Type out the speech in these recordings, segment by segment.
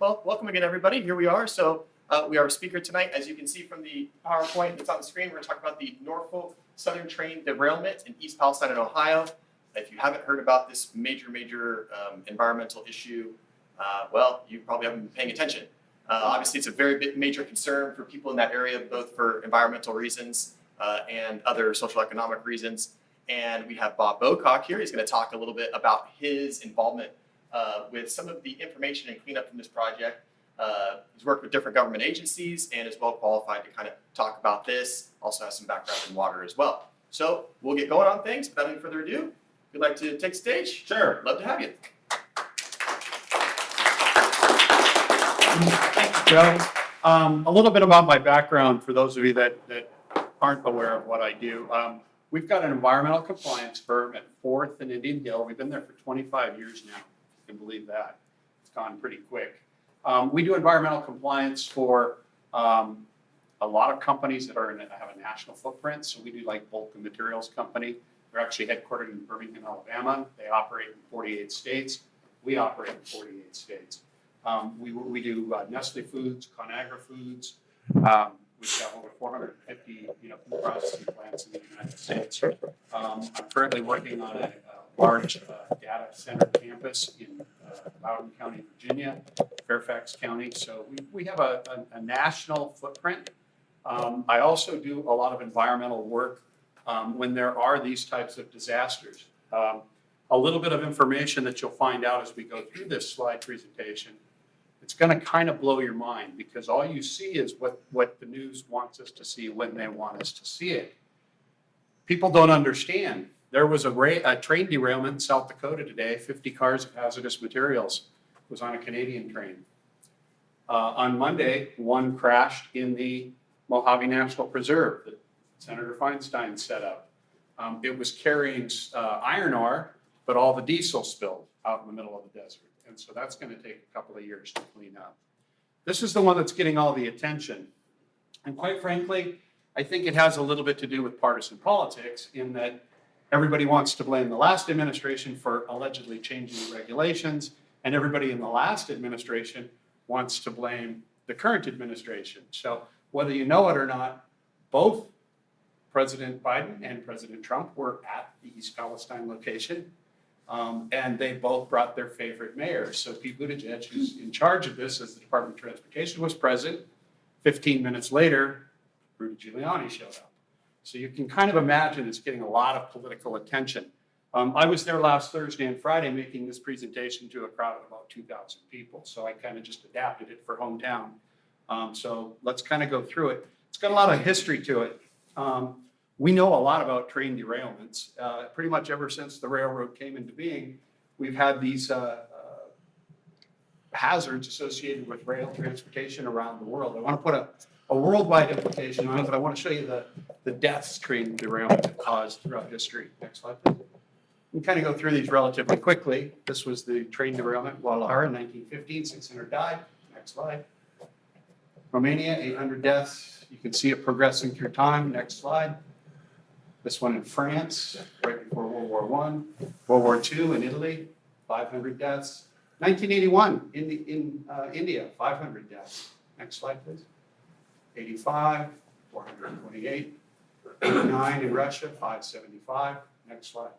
Well, welcome again, everybody. Here we are. We are a speaker tonight. As you can see from the PowerPoint that's on the screen, we're going to talk about the Norfolk Southern train derailment in East Palestine in Ohio. If you haven't heard about this major environmental issue, well, you probably haven't been paying attention. Obviously, it's a very big, major concern for people in that area, both for environmental reasons and other social economic reasons. And we have Bob Bowcock here. He's going to talk a little bit about his involvement with some of the information and cleanup from this project. He's worked with different government agencies and is well qualified to kind of talk about this. Also has some background in water as well. So we'll get going on things. Without any further ado, if you'd like to take stage, Sure. Love to have you. Thank you, Joe. A little bit about my background for those of you that aren't aware of what I do. We've got an environmental compliance firm at 4th and Indian Hill. We've been there for 25 years now, if you can believe that. It's gone pretty quick. We do environmental compliance for a lot of companies that have a national footprint. So we do like Vulcan Materials Company. They're actually headquartered in Birmingham, Alabama. They operate in 48 states. We operate in 48 states. We do Nestle Foods, Conagra Foods. We've got over 450 food processing plants in the United States. I'm currently working on a large data center campus in Loudoun County, Virginia, Fairfax County. So we have a national footprint. I also do a lot of environmental work when there are these types of disasters. A little bit of information that you'll find out as we go through this slide presentation. It's going to kind of blow your mind because all you see is what the news wants us to see when they want us to see it. People don't understand. There was a train derailment in South Dakota today. 50 cars of hazardous materials was on a Canadian train. On Monday, one crashed in the Mojave National Preserve that Senator Feinstein set up. It was carrying iron ore, but all the diesel spilled out in the middle of the desert. And so that's going to take a couple of years to clean up. This is the one that's getting all the attention. And quite frankly, I think it has a little bit to do with partisan politics in that everybody wants to blame the last administration for allegedly changing the regulations, and everybody in the last administration wants to blame the current administration. So whether you know it or not, both President Biden and President Trump were at the East Palestine location. And they both brought their favorite mayors. So Pete Buttigieg, who's in charge of this as the Department of Transportation, was present. 15 minutes later, Rudy Giuliani showed up. So you can kind of imagine it's getting a lot of political attention. I was there last Thursday and Friday making this presentation to a crowd of about 2,000 people. So I kind of just adapted it for hometown. So let's kind of go through it. It's got a lot of history to it. We know a lot about train derailments. Pretty much ever since the railroad came into being, we've had these hazards associated with rail transportation around the world. I want to put a worldwide implication on it, but I want to show you the deaths train derailment have caused throughout history. Next slide, please. We kind of go through these relatively quickly. This was the train derailment in Guadalajara in 1915, 600 died. Next slide. Romania, 800 deaths. You can see it progressing through time. Next slide. This one in France, right before World War I. World War II in Italy, 500 deaths. 1981 in India, 500 deaths. Next slide, please. 85, 428. 89 in Russia, 575. Next slide.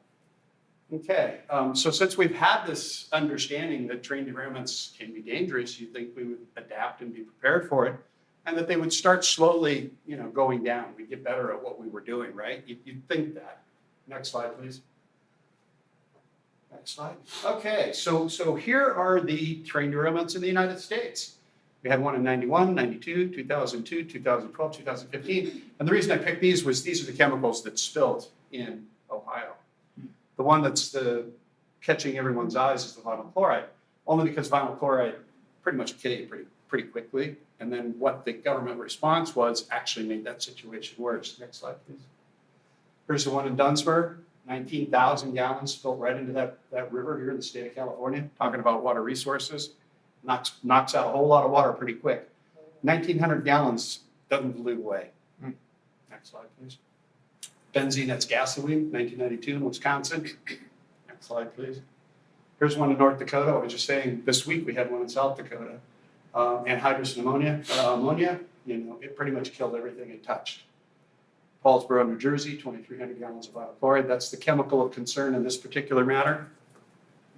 Okay, so since we've had this understanding that train derailments can be dangerous, you think we would adapt and be prepared for it, and that they would start slowly, going down. We'd get better at what we were doing, right? You'd think that. Next slide, please. Next slide. Okay, so here are the train derailments in the United States. We had one in 91, 92, 2002, 2012, 2015. And the reason I picked these was these are the chemicals that spilled in Ohio. The one that's catching everyone's eyes is the vinyl chloride, only because vinyl chloride pretty much kill you pretty quickly. And then what the government response was actually made that situation worse. Next slide, please. Here's the one in Dunsmore, 19,000 gallons spilled right into that river here in the state of California. Talking about water resources, knocks out a whole lot of water pretty quick. 1,900 gallons doesn't dilute away. Next slide, please. Benzene, that's gasoline, 1992 in Wisconsin. Next slide, please. Here's one in North Dakota. I was just saying this week we had one in South Dakota. Anhydrous ammonia, it pretty much killed everything it touched. Paulsboro, New Jersey, 2,300 gallons of vinyl chloride. That's the chemical of concern in this particular matter.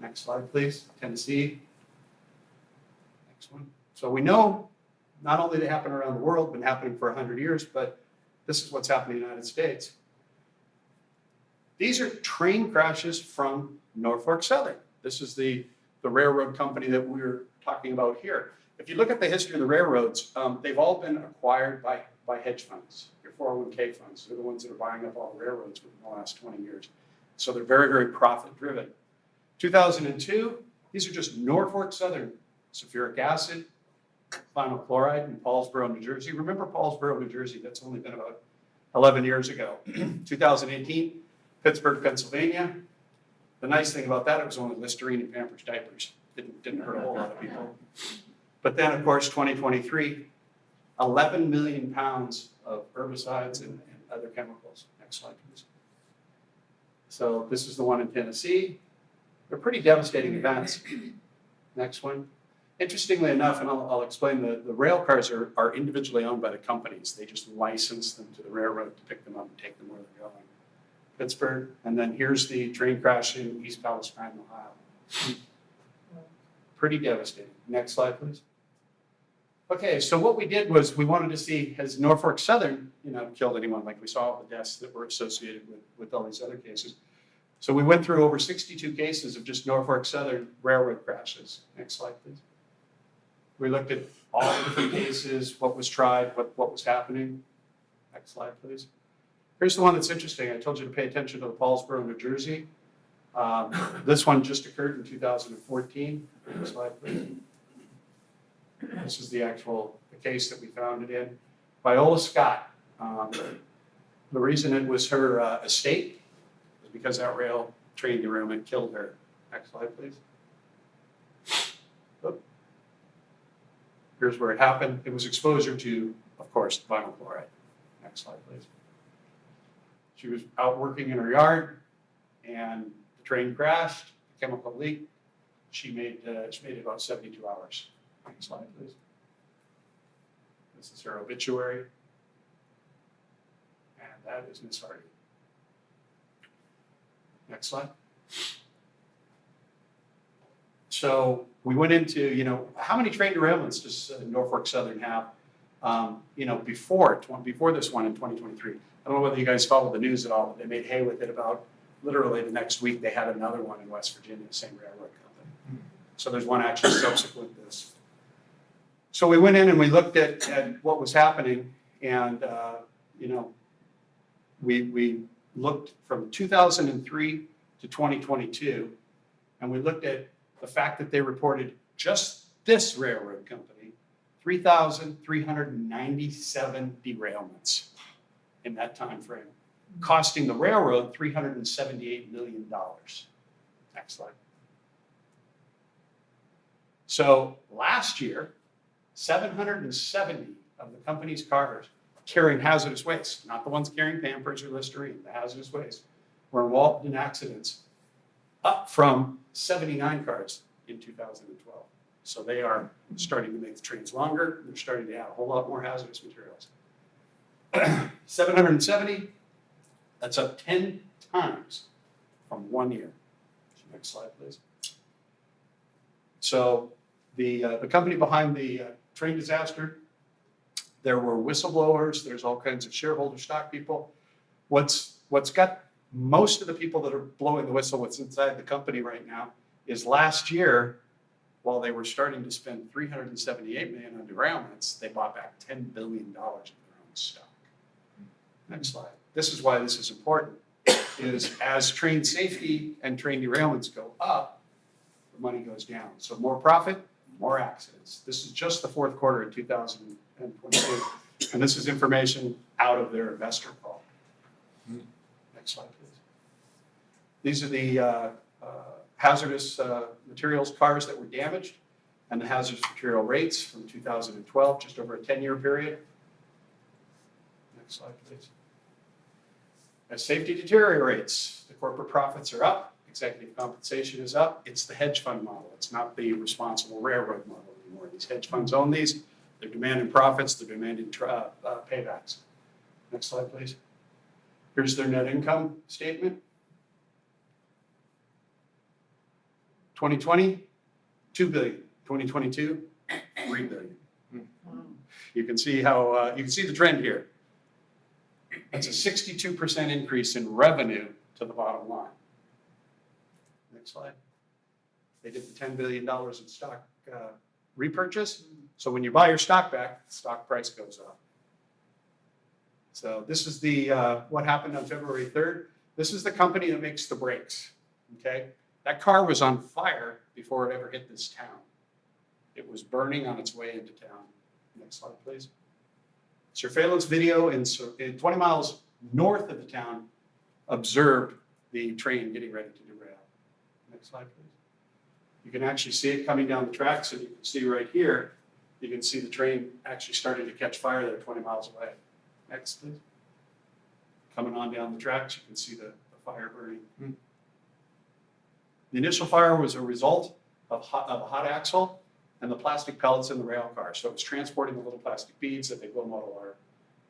Next slide, please. Tennessee. Next one. So we know not only they happen around the world, been happening for 100 years, but this is what's happening in the United States. These are train crashes from Norfolk Southern. This is the railroad company that we're talking about here. If you look at the history of the railroads, they've all been acquired by hedge funds. Your 401k funds, they're the ones that are buying up all the railroads within the last 20 years. So they're very, very profit driven. 2002, these are just Norfolk Southern sulfuric acid, vinyl chloride in Paulsboro, New Jersey. Remember Paulsboro, New Jersey, that's only been about 11 years ago. 2018, Pittsburgh, Pennsylvania. The nice thing about that, it was only Listerine and Pampers diapers. Didn't hurt a whole lot of people. But then, of course, 2023, 11 million pounds of herbicides and other chemicals. Next slide, please. So this is the one in Tennessee. They're pretty devastating events. Next one. Interestingly enough, and I'll explain, the rail cars are individually owned by the companies. They just license them to the railroad to pick them up and take them where they're going. Pittsburgh, and then here's the train crash in East Palestine, Ohio. Pretty devastating. Next slide, please. Okay, so what we did was we wanted to see, has Norfolk Southern, killed anyone, like we saw all the deaths that were associated with all these other cases. So we went through over 62 cases of just Norfolk Southern railroad crashes. Next slide, please. We looked at all the different cases, what was tried, what was happening. Next slide, please. Here's the one that's interesting. I told you to pay attention to the Paulsboro, New Jersey. This one just occurred in 2014. Next slide, please. This is the case that we found it in. Viola Scott. The reason it was her estate was because that rail train derailment killed her. Next slide, please. Oop. Here's where it happened. It was exposure to, of course, vinyl chloride. Next slide, please. She was out working in her yard, and the train crashed, the chemical leaked. She made about 72 hours. Next slide, please. This is her obituary. And that is Miss Hardy. Next slide. So we went into, how many train derailments does Norfolk Southern have, before this one in 2023? I don't know whether you guys follow the news at all, but they made hay with it about literally the next week. They had another one in West Virginia, the same railroad company. So there's one actually subsequent to this. So we went in and we looked at what was happening, and we looked from 2003 to 2022, and we looked at the fact that they reported just this railroad company 3,397 derailments in that time frame, costing the railroad $378 million. Next slide. So last year, 770 of the company's cars carrying hazardous waste, not the ones carrying Pampers or Listerine, the hazardous waste, were involved in accidents, up from 79 cars in 2012. So they are starting to make the trains longer. They're starting to add a whole lot more hazardous materials. 770, that's up 10 times from 1 year. Next slide, please. So the company behind the train disaster, there were whistleblowers, there's all kinds of shareholder stock people. What's got most of the people that are blowing the whistle, what's inside the company right now, is last year, while they were starting to spend $378 million on derailments, they bought back $10 billion of their own stock. Next slide. This is why this is important, is as train safety and train derailments go up, the money goes down. So more profit, more accidents. This is just the fourth quarter of 2022, and this is information out of their investor call. Next slide, please. These are the hazardous materials cars that were damaged and the hazardous material rates from 2012, just over a 10-year period. Next slide, please. As safety deteriorates, the corporate profits are up, executive compensation is up. It's the hedge fund model. It's not the responsible railroad model anymore. anymore. These hedge funds own these. They're demanding profits. They're demanding paybacks. Next slide, please. Here's their net income statement. 2020, $2 billion. 2022, $3 billion. You can see how, you can see the trend here. That's a 62% increase in revenue to the bottom line. Next slide. They did the $10 billion in stock repurchase. So when you buy your stock back, the stock price goes up. So this is the what happened on February 3rd. This is the company that makes the brakes. Okay, that car was on fire before it ever hit this town. It was burning on its way into town. Next slide, please. Surveillance video in 20 miles north of the town observed the train getting ready to derail. Next slide, please. You can actually see it coming down the tracks, and you can see right here, you can see the train actually starting to catch fire there 20 miles away. Next, please. Coming on down the tracks, you can see the fire burning. The initial fire was a result of a hot axle and the plastic pellets in the rail car. So it was transporting the little plastic beads that they blow model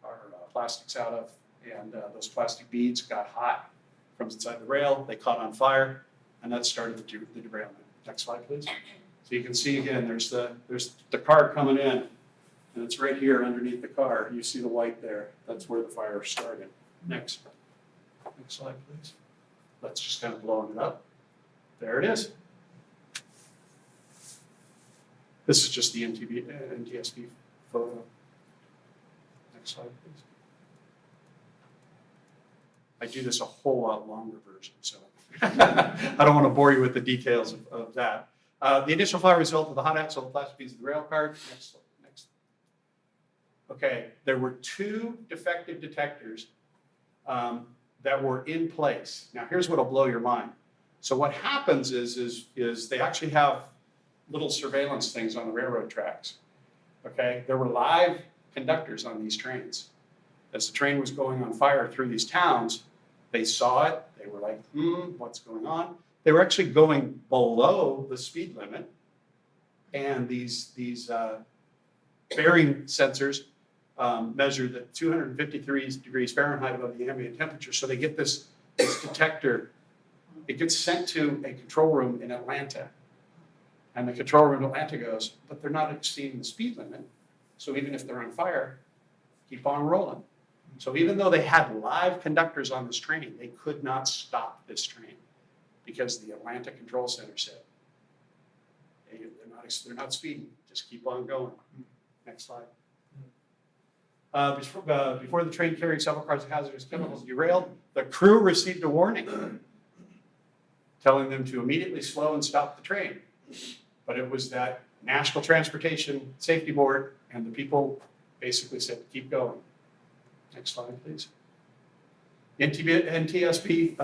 our plastics out of. And those plastic beads got hot from inside the rail. They caught on fire, and that started the derailment. Next slide, please. So you can see again, there's the car coming in, and it's right here underneath the car. You see the white there. That's where the fire started. Next slide, please. Let's just kind of blow it up. There it is. This is just the NTSB photo. Next slide, please. I do this a whole lot longer version, so I don't want to bore you with the details of that. The initial fire result of the hot axle, the plastic piece of the rail car. Next. Okay, there were 2 defective detectors that were in place. Now, here's what'll blow your mind. So what happens is they actually have little surveillance things on the railroad tracks. Okay, there were live conductors on these trains. As the train was going on fire through these towns, they saw it. They were like, what's going on? They were actually going below the speed limit, and these bearing sensors measure the 253 degrees Fahrenheit above the ambient temperature. So they get this detector. It gets sent to a control room in Atlanta. And the control room in Atlanta goes, but they're not exceeding the speed limit. So even if they're on fire, keep on rolling. So even though they had live conductors on this train, they could not stop this train because the Atlanta Control Center said, hey, they're not speeding, just keep on going. Next slide. Before the train carrying several cars of hazardous chemicals derailed, the crew received a warning telling them to immediately slow and stop the train. But it was that National Transportation Safety Board and the people basically said, keep going. Next slide, please. NTSB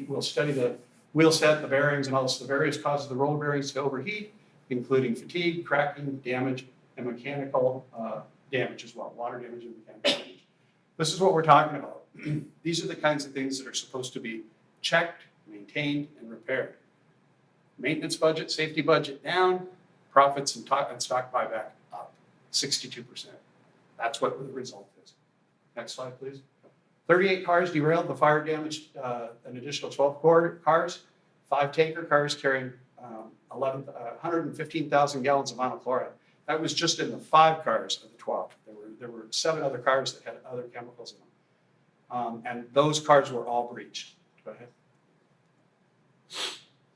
will study the wheel set, the bearings, and also the various causes of the roller bearings to overheat, including fatigue, cracking, damage, and mechanical damage as well, water damage and mechanical damage. This is what we're talking about. These are the kinds of things that are supposed to be checked, maintained, and repaired. Maintenance budget, safety budget down, profits and stock buyback up, 62%. That's what the result is. Next slide, please. 38 cars derailed. The fire damaged an additional 12 cars, 5 tanker cars carrying 115,000 gallons of vinyl chloride. That was just in the 5 cars of the 12. There were 7 other cars that had other chemicals in them. And those cars were all breached. Go ahead.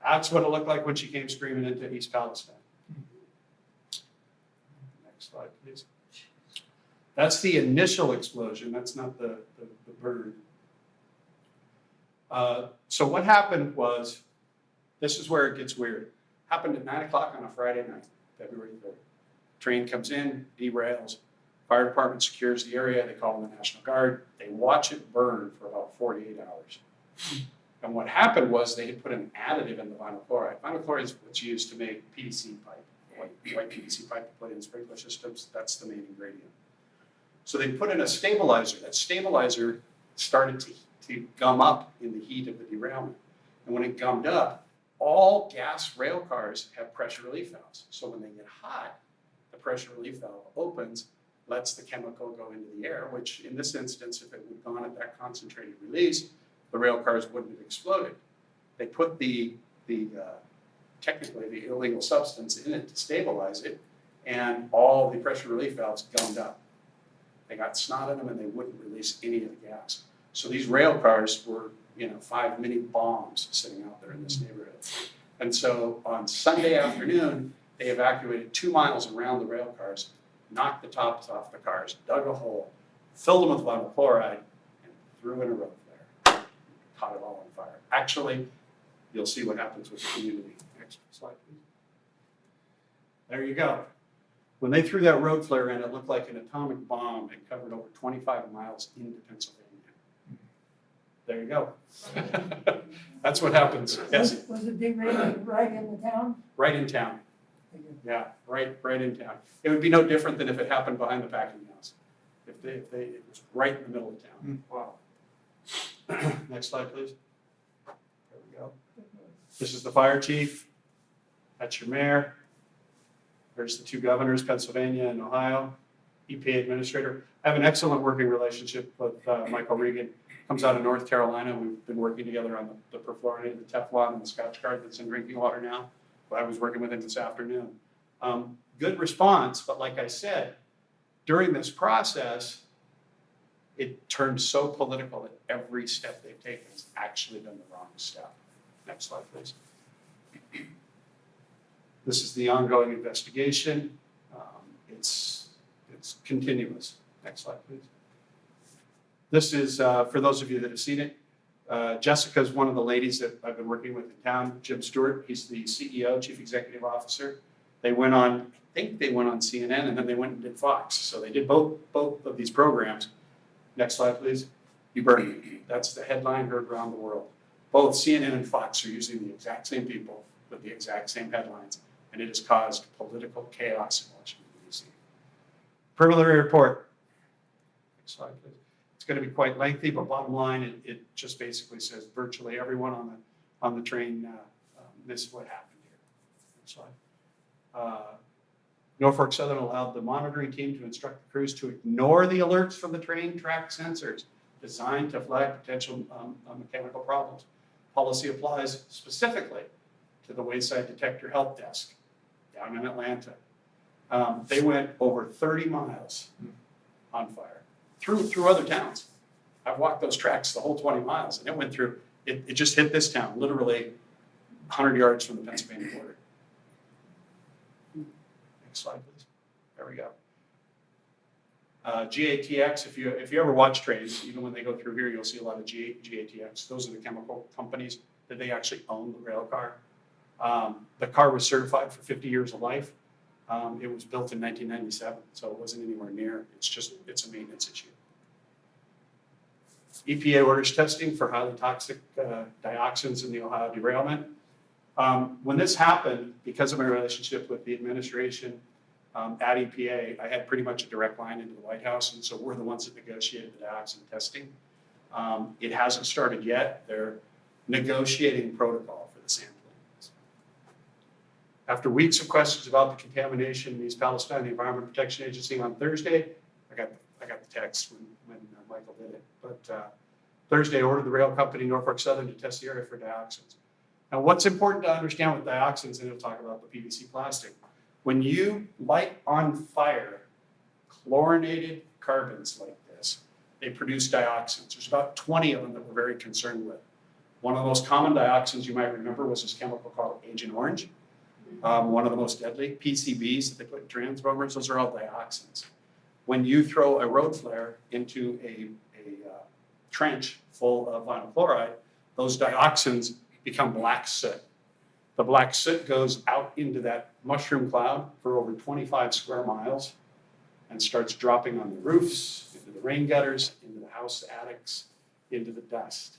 That's what it looked like when she came screaming into East Palestine. Next slide, please. That's the initial explosion. That's not the burn. So what happened was, this is where it gets weird. Happened at 9 o'clock on a Friday night, February 3rd. Train comes in, derails. Fire department secures the area. They call in the National Guard. They watch it burn for about 48 hours. And what happened was they had put an additive in the vinyl chloride. Vinyl chloride is what's used to make PVC pipe, white PVC pipe to put in sprinkler systems. That's the main ingredient. So they put in a stabilizer. That stabilizer started to gum up in the heat of the derailment. And when it gummed up, all gas rail cars have pressure relief valves. So when they get hot, the pressure relief valve opens, lets the chemical go into the air, which in this instance, if it would gone at that concentrated release, the rail cars wouldn't have exploded. They put technically the illegal substance in it to stabilize it, and all the pressure relief valves gummed up. They got snot in them and they wouldn't release any of the gas. So these rail cars were, 5 mini bombs sitting out there in this neighborhood. And so on Sunday afternoon, they evacuated 2 miles around the rail cars, knocked the tops off the cars, dug a hole, filled them with vinyl chloride, and threw in a road flare. Caught it all on fire. Actually, you'll see what happens with the community. Next slide, please. There you go. When they threw that road flare in, it looked like an atomic bomb and covered over 25 miles into Pennsylvania. There you go. That's what happens. Yes. Was it derailed right in the town? Right in town. Yeah, right in town. It would be no different than if it happened behind the packing house. It was right in the middle of town. Wow. Next slide, please. There we go. This is the fire chief. That's your mayor. There's the 2 governors, Pennsylvania and Ohio. EPA administrator. I have an excellent working relationship with Michael Regan. Comes out of North Carolina. We've been working together on the perfluorinated, the Teflon, and the Scotchgard that's in drinking water now. I was working with him this afternoon. Good response, but like I said, during this process, it turned so political that every step they've taken has actually been the wrong step. Next slide, please. This is the ongoing investigation. It's continuous. Next slide, please. This is, for those of you that have seen it, Jessica is one of the ladies that I've been working with in town. Jim Stewart, he's the CEO, Chief Executive Officer. They went on, I think they went on CNN, and then they went and did Fox. So they did both of these programs. Next slide, please. You burned me. That's the headline heard around the world. Both CNN and Fox are using the exact same people with the exact same headlines, and it has caused political chaos in Washington, D.C. Preliminary report. Next slide, please. It's going to be quite lengthy, but bottom line, it just basically says virtually everyone on the train, this is what happened here. Next slide. Norfolk Southern allowed the monitoring team to instruct the crews to ignore the alerts from the train track sensors designed to flag potential mechanical problems. Policy applies specifically to the Wayside Detector Help Desk down in Atlanta. They went over 30 miles on fire. Through other towns. I've walked those tracks the whole 20 miles, and it went through, it just hit this town, literally 100 yards from the Pennsylvania border. Next slide, please. There we go. GATX, if you ever watch trains, even when they go through here, you'll see a lot of GATX. Those are the chemical companies that they actually own the rail car. The car was certified for 50 years of life. It was built in 1997, so it wasn't anywhere near. It's a maintenance issue. EPA orders testing for highly toxic dioxins in the Ohio derailment. When this happened, because of my relationship with the administration at EPA, I had pretty much a direct line into the White House, and so we're the ones that negotiated the dioxin testing. It hasn't started yet. They're negotiating protocol for the sampling. After weeks of questions about the contamination in East Palestine, the Environment Protection Agency on Thursday, I got the text when Michael did it, but Thursday ordered the rail company Norfolk Southern to test the area for dioxins. Now, what's important to understand with dioxins, and it'll talk about the PVC plastic, when you light on fire chlorinated carbons like this, they produce dioxins. There's about 20 of them that we're very concerned with. One of the most common dioxins you might remember was this chemical called Agent Orange. One of the most deadly, PCBs that they put in transformers, those are all dioxins. When you throw a road flare into a trench full of vinyl chloride, those dioxins become black soot. The black soot goes out into that mushroom cloud for over 25 square miles and starts dropping on the roofs, into the rain gutters, into the house attics, into the dust.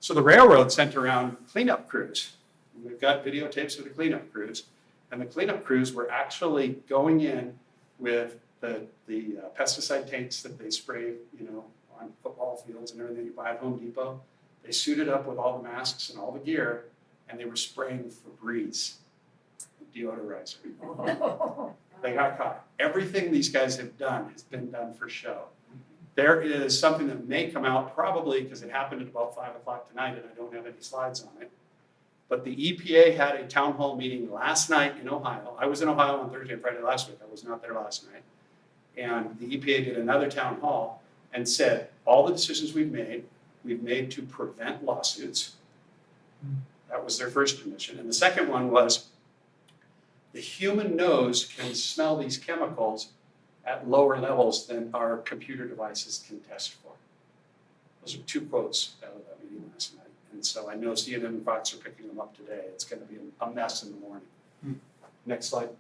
So the railroad sent around cleanup crews. We've got videotapes of the cleanup crews, and the cleanup crews were actually going in with the pesticide tanks that they spray, on football fields and everything you buy at Home Depot. They suited up with all the masks and all the gear, and they were spraying Febreze, the deodorizer. They got caught. Everything these guys have done has been done for show. There is something that may come out probably because it happened at about 5 o'clock tonight and I don't have any slides on it. But the EPA had a town hall meeting last night in Ohio. I was in Ohio on Thursday and Friday last week. I was not there last night. And the EPA did another town hall and said, all the decisions we've made to prevent lawsuits. That was their first admission. And the second one was the human nose can smell these chemicals at lower levels than our computer devices can test for. Those are two quotes out of that meeting last night. And so I know CNN and Fox are picking them up today. It's going to be a mess in the morning. Next slide.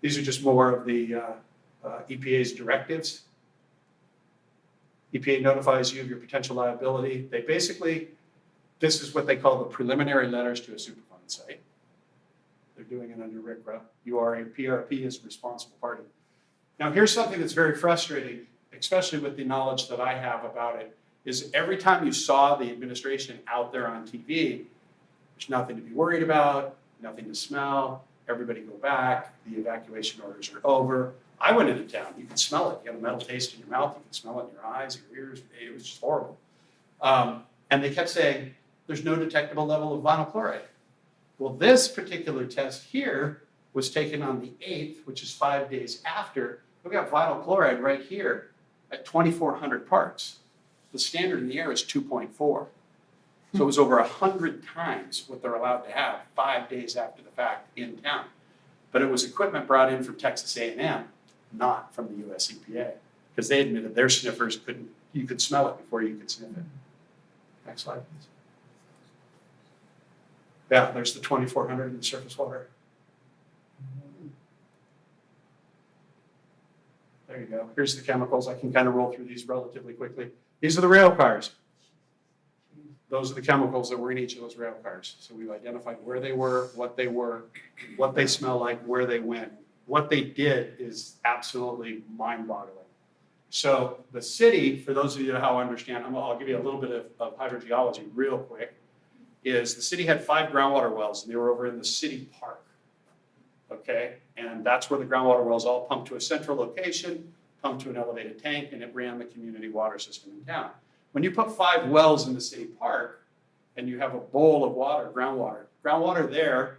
These are just more of the EPA's directives. EPA notifies you of your potential liability. They basically, this is what they call the preliminary letters to a Superfund site. They're doing it under RCRA. You are a PRP as a responsible party. Now here's something that's very frustrating, especially with the knowledge that I have about it, is every time you saw the administration out there on TV, there's nothing to be worried about, nothing to smell, everybody go back, the evacuation orders are over. I went into town, you could smell it. You had a metal taste in your mouth, you could smell it in your eyes, your ears, it was just horrible. And they kept saying, there's no detectable level of vinyl chloride. Well, this particular test here was taken on the 8th, which is 5 days after. We've got vinyl chloride right here at 2,400 parts. The standard in the air is 2.4. So it was over 100 times what they're allowed to have 5 days after the fact in town. But it was equipment brought in from Texas A&M, not from the US EPA, because they admitted their sniffers you could smell it before you could sniff it. Next slide, please. Yeah, there's the 2,400 in the surface water. There you go. Here's the chemicals. I can kind of roll through these relatively quickly. These are the rail cars. Those are the chemicals that were in each of those rail cars. So we've identified where they were, what they smell like, where they went. What they did is absolutely mind-boggling. So the city, for those of you that understand, I'll give you a little bit of hydrogeology real quick, is the city had 5 groundwater wells, and they were over in the city park. Okay, and that's where the groundwater wells all pumped to a central location, pumped to an elevated tank, and it ran the community water system in town. When you put 5 wells in the city park, and you have a bowl of water, groundwater there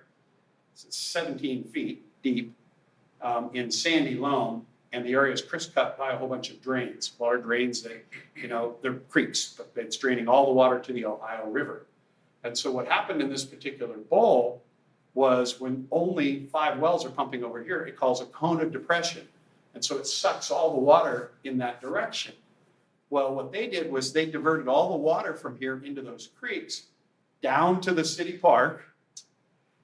is 17 feet deep in sandy loam, and the area is criss-cut by a whole bunch of drains. Water drains, they're creeks, but it's draining all the water to the Ohio River. And so what happened in this particular bowl was when only 5 wells are pumping over here, it calls a cone of depression. And so it sucks all the water in that direction. Well, what they did was they diverted all the water from here into those creeks down to the city park.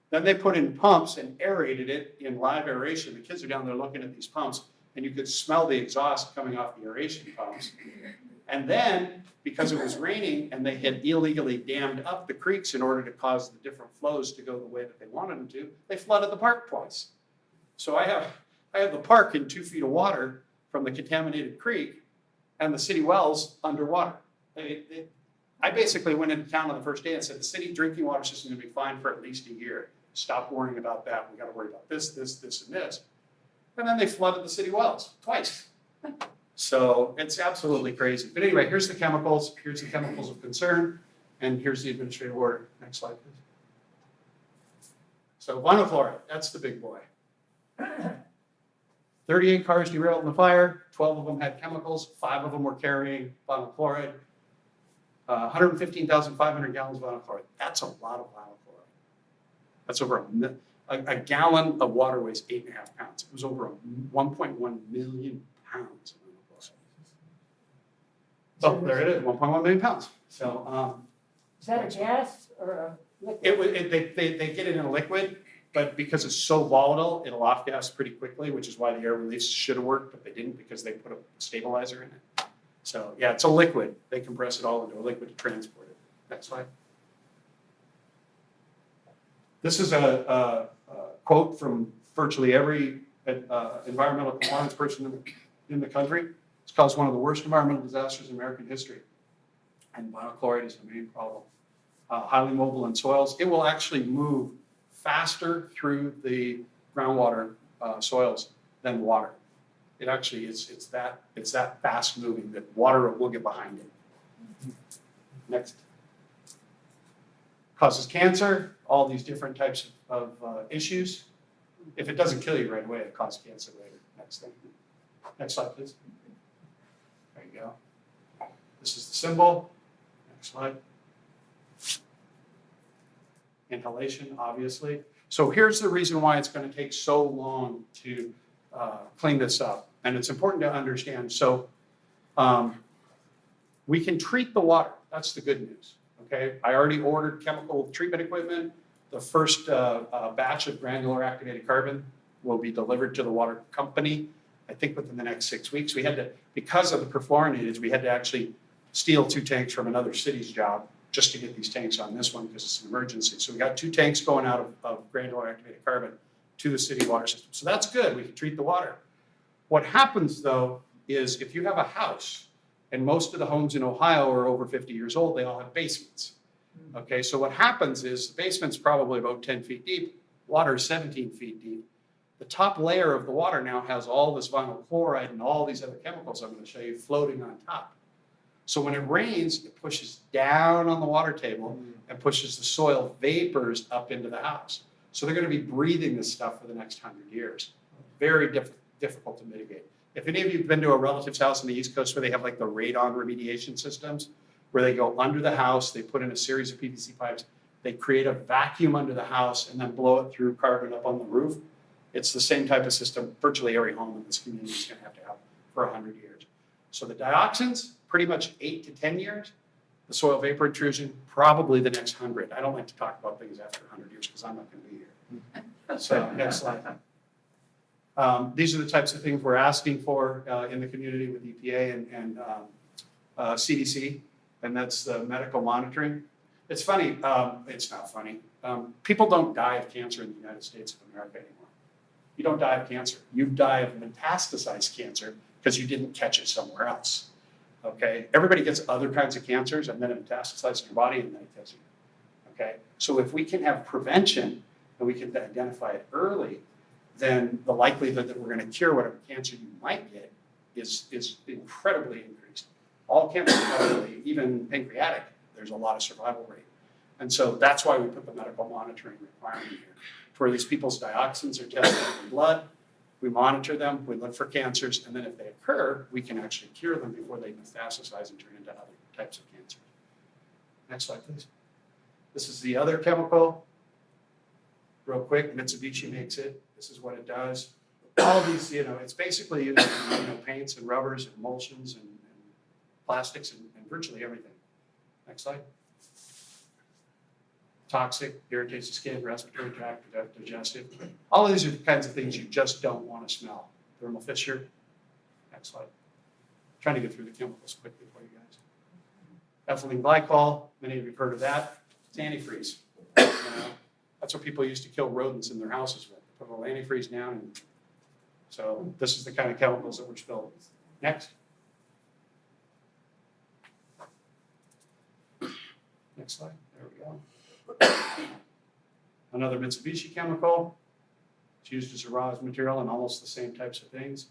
Then they put in pumps and aerated it in live aeration. The kids are down there looking at these pumps, and you could smell the exhaust coming off the aeration pumps. And then, because it was raining and they had illegally dammed up the creeks in order to cause the different flows to go the way that they wanted them to, they flooded the park twice. So I have the park in 2 feet of water from the contaminated creek and the city wells underwater. I basically went into town on the first day and said, the city drinking water system is going to be fine for at least a year. Stop worrying about that. We got to worry about this, and this. And then they flooded the city wells twice. So it's absolutely crazy. But anyway, here's the chemicals. Here's the chemicals of concern. And here's the administrative order. Next slide, please. So vinyl chloride, that's the big boy. 38 cars derailed in the fire. 12 of them had chemicals. 5 of them were carrying vinyl chloride. 115,500 gallons of vinyl chloride. That's a lot of vinyl chloride. That's over a gallon of water weighs 8.5 pounds. It was over 1.1 million pounds. Oh, there it is, 1.1 million pounds. So, Is that a gas or a liquid? they get it in a liquid, but because it's so volatile, it'll off-gas pretty quickly, which is why the air release should have worked, but they didn't because they put a stabilizer in it. So, yeah, it's a liquid. They compress it all into a liquid to transport it. Next slide. This is a quote from virtually every environmental compliance person in the country. It's caused one of the worst environmental disasters in American history. And vinyl chloride is the main problem. highly mobile in soils. It will actually move faster through the groundwater soils than water. It actually it's that fast moving that water will get behind it. Next. Causes cancer, all these different types of issues. If it doesn't kill you right away, it causes cancer later. Next thing. Next slide, please. There you go. This is the symbol. Next slide. Inhalation, obviously. So here's the reason why it's going to take so long to clean this up. And it's important to understand. So we can treat the water. That's the good news. Okay, I already ordered chemical treatment equipment. The first batch of granular activated carbon will be delivered to the water company, I think within the next 6 weeks. We had to, because of the perfluorinated, we had to actually steal 2 tanks from another city's job just to get these tanks on this one because it's an emergency. So we got 2 tanks going out of granular activated carbon to the city water system. So that's good, we can treat the water. What happens though is if you have a house, and most of the homes in Ohio are over 50 years old, they all have basements. Okay, so what happens is the basement's probably about 10 feet deep, water is 17 feet deep. The top layer of the water now has all this vinyl chloride and all these other chemicals I'm going to show you floating on top. So when it rains, it pushes down on the water table and pushes the soil vapors up into the house. So they're going to be breathing this stuff for the next 100 years. Very difficult to mitigate. If any of you have been to a relative's house on the East Coast where they have like the radon remediation systems, where they go under the house, they put in a series of PVC pipes, they create a vacuum under the house and then blow it through carbon up on the roof. It's the same type of system virtually every home in this community is going to have for 100 years. So the dioxins, pretty much 8 to 10 years. The soil vapor intrusion, probably the next 100. I don't like to talk about things after 100 years because I'm not going to be here. So next slide. These are the types of things we're asking for in the community with EPA and CDC, and that's the medical monitoring. It's funny, it's not funny. People don't die of cancer in the United States of America anymore. You don't die of cancer. You die of metastasized cancer because you didn't catch it somewhere else. Okay? Everybody gets other kinds of cancers and then it metastasizes in your body and then it kills you. Okay? So if we can have prevention and we can identify it early, then the likelihood that we're going to cure whatever cancer you might get is incredibly increased. All cancers, even pancreatic, there's a lot of survival rate. And so that's why we put the medical monitoring requirement here. For these people's dioxins are tested in blood, we monitor them, we look for cancers, and then if they occur, we can actually cure them before they metastasize and turn into other types of cancers. Next slide, please. This is the other chemical. Real quick, Mitsubishi makes it. This is what it does. All these, it's basically paints and rubbers and emulsions and plastics and virtually everything. Next slide. Toxic, irritates the skin, respiratory tract, digestive. All of these are the kinds of things you just don't want to smell. Thermal fissure. Next slide. Trying to get through the chemicals quickly for you guys. Ethylene glycol, many of you have heard of that. It's antifreeze. That's what people used to kill rodents in their houses with. Put a little antifreeze down, and so this is the kind of chemicals that we're spilling. Next. Next slide. There we go. Another Mitsubishi chemical. It's used as a raw material and almost the same types of things.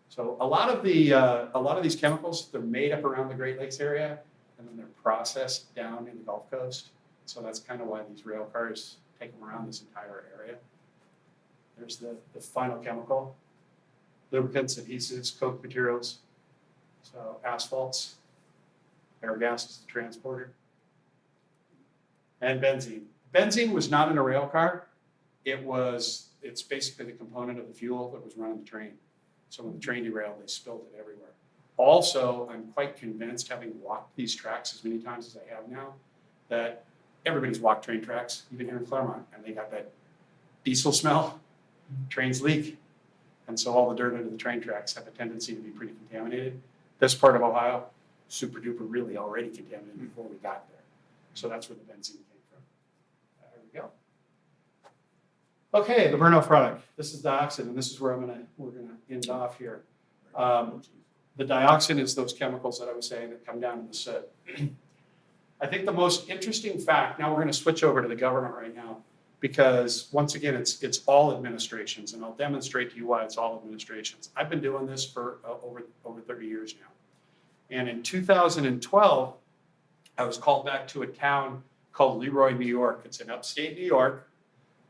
So a lot of these chemicals, they're made up around the Great Lakes area, and then they're processed down in the Gulf Coast. So that's kind of why these rail cars take them around this entire area. There's the final chemical. Lubricants, adhesives, coke materials. So asphalts. Aerogas is the transporter. And benzene. Benzene was not in a rail car. It's basically the component of the fuel that was running the train. So when the train derailed, they spilled it everywhere. Also, I'm quite convinced, having walked these tracks as many times as I have now, that everybody's walked train tracks, even here in Claremont, and they got that diesel smell. Trains leak. And so all the dirt under the train tracks have a tendency to be pretty contaminated. This part of Ohio, super duper really already contaminated before we got there. So that's where the benzene came from. There we go. Okay, the burnout product. This is dioxin, and this is where we're gonna end off here. The dioxin is those chemicals that I was saying that come down in the soot. I think the most interesting fact, now we're going to switch over to the government right now, because once again, it's all administrations, and I'll demonstrate to you why it's all administrations. I've been doing this for over 30 years now. And in 2012, I was called back to a town called Leroy, New York. It's in upstate New York.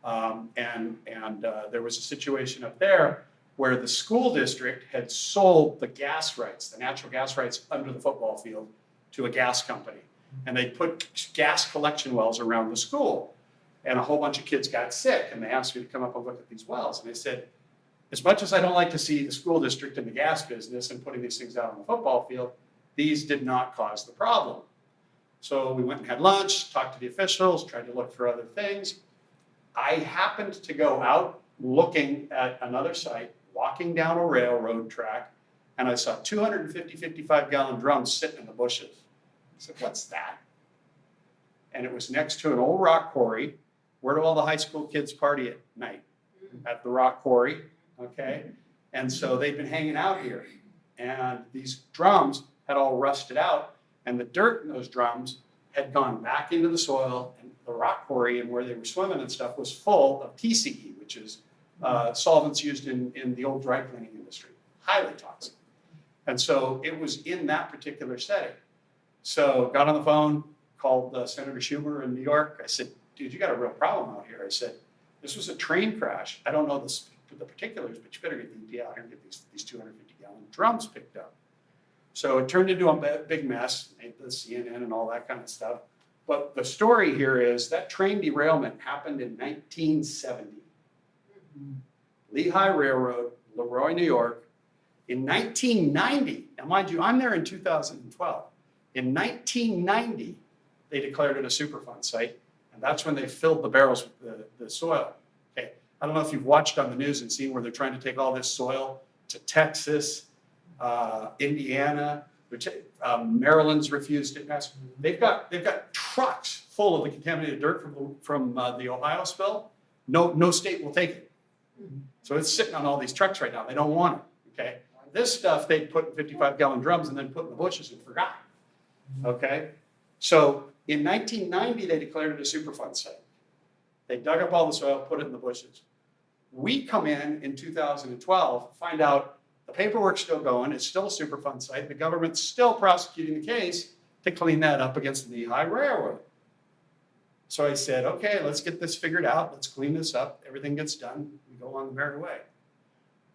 There was a situation up there where the school district had sold the gas rights, the natural gas rights under the football field to a gas company. And they put gas collection wells around the school. And a whole bunch of kids got sick, and they asked me to come up and look at these wells. And I said, as much as I don't like to see the school district in the gas business and putting these things out on the football field, these did not cause the problem. So we went and had lunch, talked to the officials, tried to look for other things. I happened to go out looking at another site, walking down a railroad track, and I saw 250 55-gallon drums sitting in the bushes. I said, what's that? And it was next to an old rock quarry. Where do all the high school kids party at night? At the rock quarry, okay? And so they'd been hanging out here. And these drums had all rusted out, and the dirt in those drums had gone back into the soil, and the rock quarry and where they were swimming and stuff was full of TCE, which is solvents used in the old dry cleaning industry, highly toxic. And so it was in that particular setting. So got on the phone, called Senator Schumer in New York. I said, dude, you got a real problem out here. I said, this was a train crash. I don't know the particulars, but you better get the EPA out here and get these 250-gallon drums picked up. So it turned into a big mess, made the CNN and all that kind of stuff. But the story here is that train derailment happened in 1970. Lehigh Railroad, Leroy, New York. In 1990, now mind you, I'm there in 2012. In 1990, they declared it a Superfund site, and that's when they filled the barrels with the soil. Okay, I don't know if you've watched on the news and seen where they're trying to take all this soil to Texas, Indiana, Maryland's refused it. They've got trucks full of the contaminated dirt from the Ohio spill. No state will take it. So it's sitting on all these trucks right now. They don't want it. Okay, this stuff they put in 55-gallon drums and then put in the bushes and forgot. Okay, so in 1990 they declared it a Superfund site. They dug up all the soil, put it in the bushes. We come in 2012, find out the paperwork's still going, it's still a Superfund site, the government's still prosecuting the case to clean that up against the Lehigh Railroad. So I said, okay, let's get this figured out, let's clean this up, everything gets done, we go on the merry way.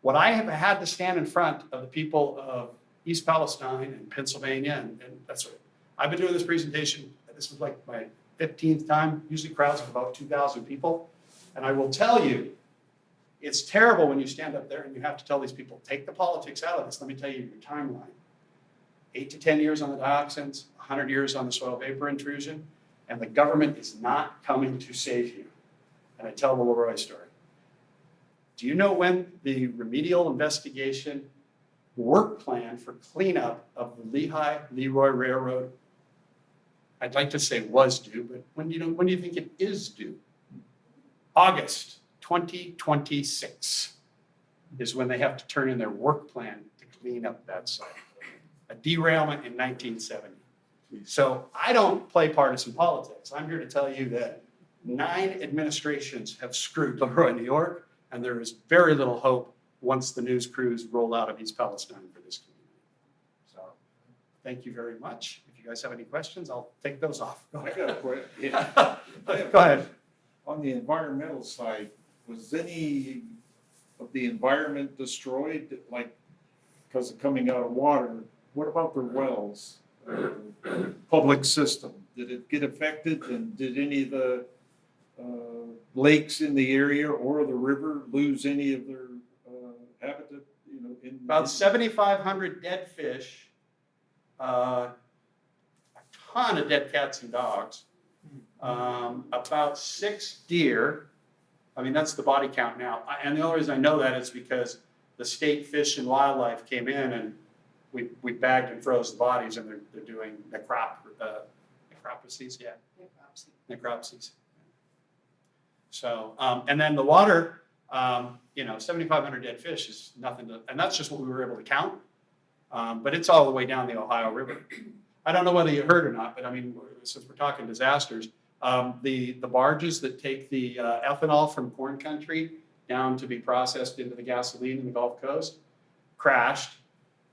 What I have had to stand in front of the people of East Palestine and Pennsylvania, and that's what I've been doing this presentation, this was like my 15th time, usually crowds of about 2,000 people, and I will tell you, it's terrible when you stand up there and you have to tell these people, take the politics out of this. Let me tell you your timeline. 8 to 10 years on the dioxins, 100 years on the soil vapor intrusion, and the government is not coming to save you. And I tell the Leroy story. Do you know when the remedial investigation work plan for cleanup of the Lehigh Leroy Railroad, I'd like to say was due, but when do you think it is due? August 2026 is when they have to turn in their work plan to clean up that site. A derailment in 1970. So I don't play partisan politics. I'm here to tell you that 9 administrations have screwed Leroy, New York, and there is very little hope once the news crews roll out of East Palestine for this community. So thank you very much. If you guys have any questions, I'll take those off. Go I ahead. got a question. Go ahead. On the environmental side, was any of the environment destroyed, like because of coming out of water? What about the wells, public system? Did it get affected, and did any of the lakes in the area or the river lose any of their habitat? You know, About 7,500 dead fish, a ton of dead cats and dogs, about 6 deer. I mean, that's the body count now. And the only reason I know that is because the state fish and wildlife came in and we bagged and froze the bodies, and they're doing necropsies, yeah. Necropsies. So, and then the water, 7,500 dead fish is nothing to, and that's just what we were able to count. But it's all the way down the Ohio River. I don't know whether you heard or not, but I mean, since we're talking disasters, the barges that take the ethanol from corn country down to be processed into the gasoline in the Gulf Coast crashed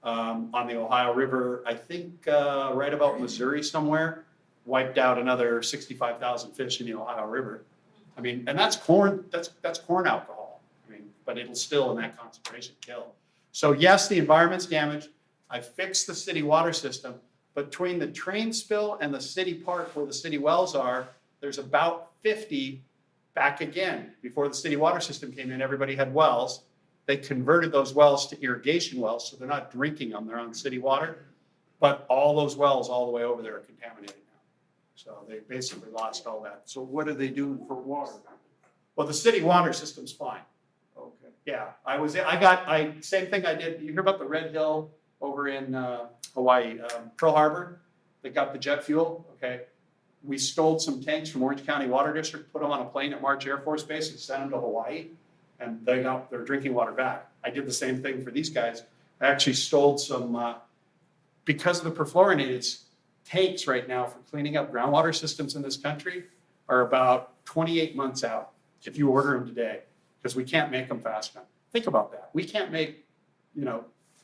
on the Ohio River, I think right about Missouri somewhere, wiped out another 65,000 fish in the Ohio River. I mean, and that's corn alcohol. I mean, but it'll still in that concentration kill. So yes, the environment's damaged. I fixed the city water system. Between the train spill and the city park where the city wells are, there's about 50 back again. Before the city water system came in, everybody had wells. They converted those wells to irrigation wells, so they're not drinking them, they're on city water. But all those wells all the way over there are contaminated now. So they basically lost all that. So what are they doing for water? Well, the city water system's fine. Okay. Yeah, same thing I did, you hear about the Red Hill over in Hawaii, Pearl Harbor? They got the jet fuel, okay? We stole some tanks from Orange County Water District, put them on a plane at March Air Force Base and sent them to Hawaii. And they got their drinking water back. I did the same thing for these guys. I actually stole some, because of the perfluorinated tanks right now for cleaning up groundwater systems in this country are about 28 months out if you order them today, because we can't make them fast enough. Think about that. We can't make,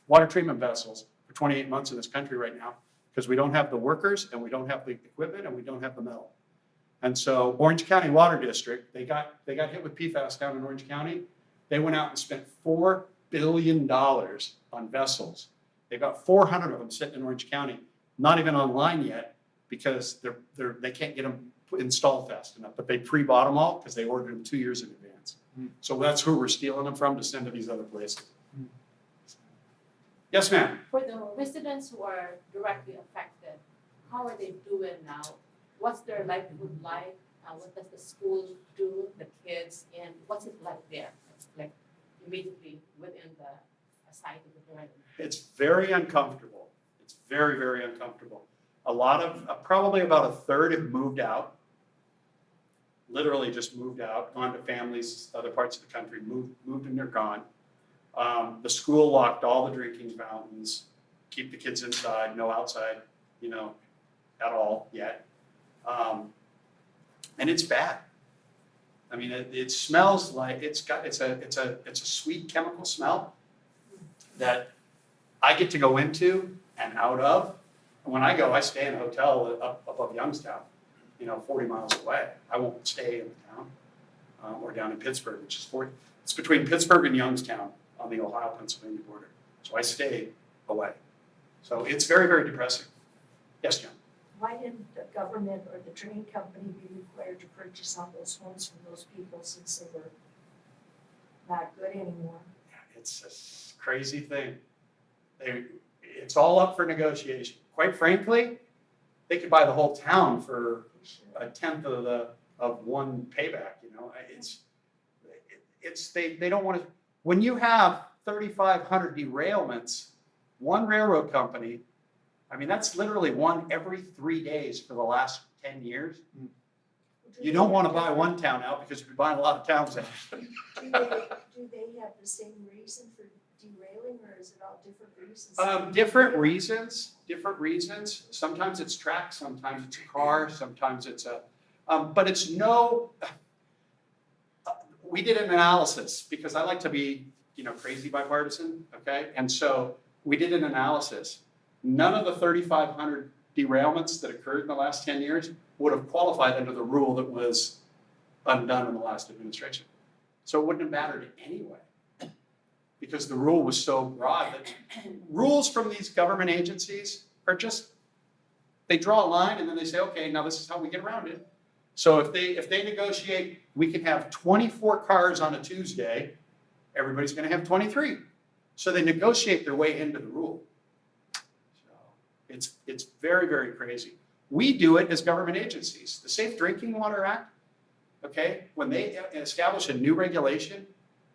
water treatment vessels for 28 months in this country right now because we don't have the workers and we don't have the equipment and we don't have the metal. And so Orange County Water District, they got hit with PFAS down in Orange County. They went out and spent $4 billion on vessels. They've got 400 of them sitting in Orange County, not even online yet because they can't get them installed fast enough. But they pre-bought them all because they ordered them 2 years in advance. So that's who we're stealing them from to send to these other places. Yes, ma'am. For the residents who are directly affected, how are they doing now? What's their livelihood like? What does the school do, the kids, and what's it like there? It's like immediately within the site of the derailment. It's very uncomfortable. It's very, very uncomfortable. A lot of, probably about a third have moved out. Literally just moved out, gone to families, other parts of the country, moved and they're gone. The school locked all the drinking fountains, keep the kids inside, no outside, at all yet. And it's bad. I mean, it smells like it's a sweet chemical smell that I get to go into and out of. And when I go, I stay in a hotel up above Youngstown, 40 miles away. I won't stay in the town or down in Pittsburgh, which is 40. It's between Pittsburgh and Youngstown on the Ohio-Pennsylvania border. So I stay away. So it's very, very depressing. Yes, John? Why didn't the government or the train company be required to purchase all those homes from those people since they were not good anymore? It's a crazy thing. It's all up for negotiation. Quite frankly, they could buy the whole town for a tenth of one payback. They don't want to. When you have 3,500 derailments, one railroad company, I mean that's literally one every 3 days for the last 10 years. You don't want to buy one town out because you're buying a lot of towns out. Do they have the same reason for derailing, or is it all different reasons? Different reasons. Sometimes it's track, sometimes it's a car, sometimes it's but it's we did an analysis because I like to be, crazy bipartisan, okay? And so we did an analysis. None of the 3,500 derailments that occurred in the last 10 years would have qualified under the rule that was undone in the last administration. So it wouldn't have mattered anyway, because the rule was so broad that rules from these government agencies are just, they draw a line and then they say, okay, now this is how we get around it. So if they negotiate, we can have 24 cars on a Tuesday, everybody's going to have 23. So they negotiate their way into the rule. So it's very, very crazy. We do it as government agencies. The Safe Drinking Water Act, okay, when they establish a new regulation,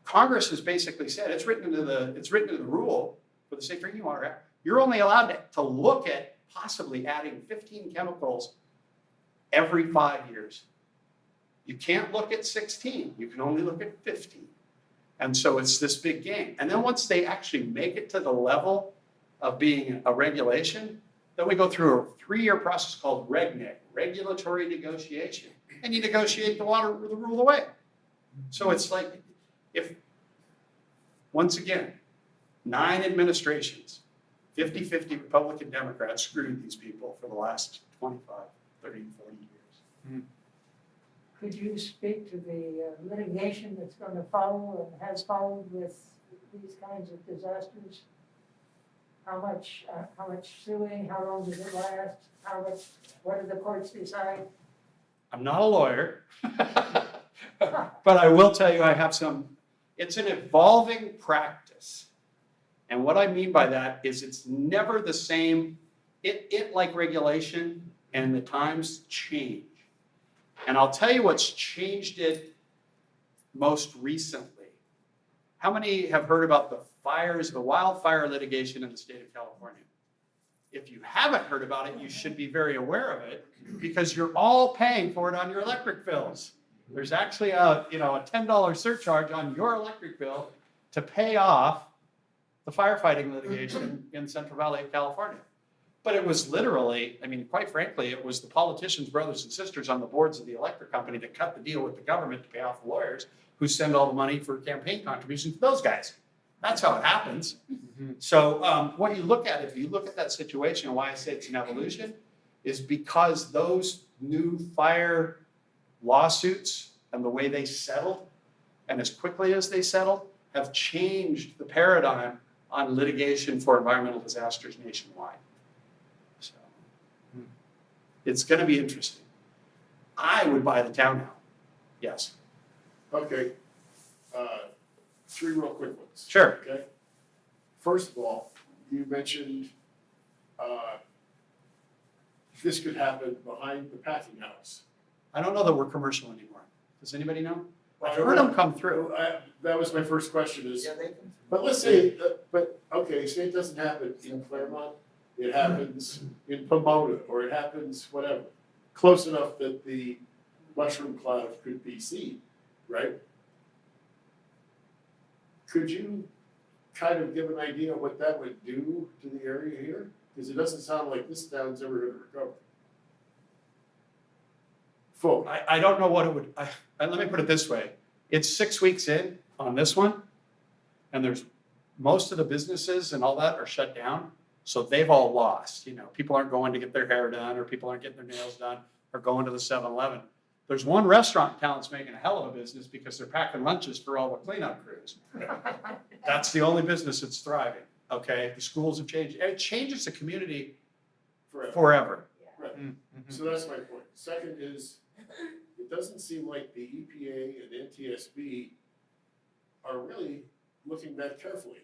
Congress has basically said, it's written into the rule for the Safe Drinking Water Act, you're only allowed to look at possibly adding 15 chemicals every 5 years. You can't look at 16, you can only look at 15. And so it's this big game. And then once they actually make it to the level of being a regulation, Then we go through a 3-year process called RegNet, regulatory negotiation, and you negotiate the rule away. So it's like, if, once again, 9 administrations, 50-50 Republican Democrats screwed these people for the last 25, 30, 40 years. Could you speak to the litigation that's going to follow and has followed with these kinds of disasters? How much suing, how long does it last, what do the courts decide? I'm not a lawyer, but I will tell you I have it's an evolving practice. And what I mean by that is it's never the same, it like regulation, and the times change. And I'll tell you what's changed it most recently. How many have heard about the wildfire litigation in the state of California? If you haven't heard about it, you should be very aware of it because you're all paying for it on your electric bills. There's actually a $10 surcharge on your electric bill to pay off the firefighting litigation in Central Valley of California. But it was literally, quite frankly, it was the politicians' brothers and sisters on the boards of the electric company that cut the deal with the government to pay off the lawyers who send all the money for campaign contributions to those guys. That's how it happens. So what you look at, if you look at that situation, and why I say it's an evolution, is because those new fire lawsuits and the way they settled, and as quickly as they settled, have changed the paradigm on litigation for environmental disasters nationwide. So it's going to be interesting. I would buy the town now. Yes. Okay, 3 real quick ones. Sure. Okay. First of all, you mentioned this could happen behind the packing house. I don't know that we're commercial anymore. Does anybody know? Well, I've heard them come through. That was my first question is, Yeah, they can. but let's say, say it doesn't happen in Claremont, it happens in Pomona, or it happens whatever, close enough that the mushroom cloud could be seen, right? Could you kind of give an idea of what that would do to the area here? Because it doesn't sound like this town's ever gonna recover. Full. I don't know what it would, let me put it this way. It's 6 weeks in on this one, and there's, most of the businesses and all that are shut down. So they've all lost, people aren't going to get their hair done, or people aren't getting their nails done, or going to the 7-Eleven. There's one restaurant in town that's making a hell of a business because they're packing lunches for all the cleanup crews. That's the only business that's thriving, okay? The schools have changed. It changes the community forever. Right. So that's my point. Second is, it doesn't seem like the EPA and NTSB are really looking that carefully